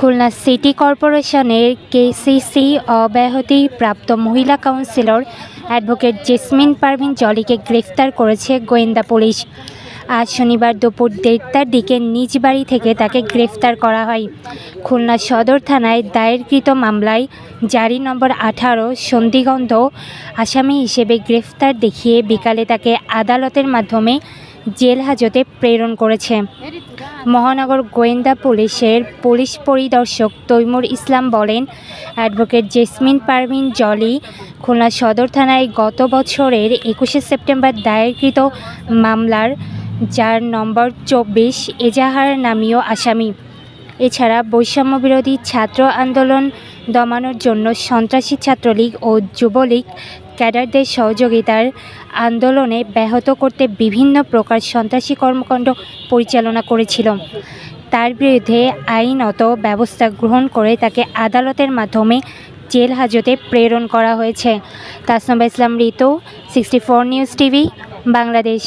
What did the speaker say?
Khulna city কর্পোরেশনের KCC অব্যাহতিপ্রাপ্ত মহিলা councillor advocate jasmine Parveen জলিকে গ্রেফতার করেছে গোয়েন্দা পুলিশ। আজ শনিবার দুপুর 1:30টার দিকে নিজ বাড়ি থেকে তাকে গ্রেফতার করা হয়। খুলনা সদর থানায় দায়েরকৃত মামলায় জারি নম্বর 18 সন্দিগ্ধ আসামি হিসেবে গ্রেফতার দেখিয়ে বিকালে তাকে আদালতের মাধ্যমে জেল হাজতে প্রেরণ করেছে। মহানগর গোয়েন্দা পুলিশের পুলিশ পরিদর্শক তৈমুর ইসলাম বলেন, অ্যাডভোকেট জেসমিন পারভীন জলি খুলনা সদর থানায় গত বছরের 21শে সেপ্টেম্বর দায়েরকৃত মামলার যার নম্বর 24 এজাহার নামীয় আসামি। এছাড়া বৈষম্যবিরোধী ছাত্র আন্দোলন দমানোর জন্য সন্ত্রাসী ছাত্রলীগ ও যুবলীগ ক্যাডারদের সহযোগিতার আন্দোলনে ব্যাহত করতে বিভিন্ন প্রকার সন্ত্রাসী কর্মকাণ্ড পরিচালনা করেছিল। তার বিরুদ্ধে আইনত ব্যবস্থা গ্রহণ করে তাকে আদালতের মাধ্যমে জেল হাজতে প্রেরণ করা হয়েছে। তাসনবা ইসলাম ঋতু, 64 নিউজ টিভি, বাংলাদেশ।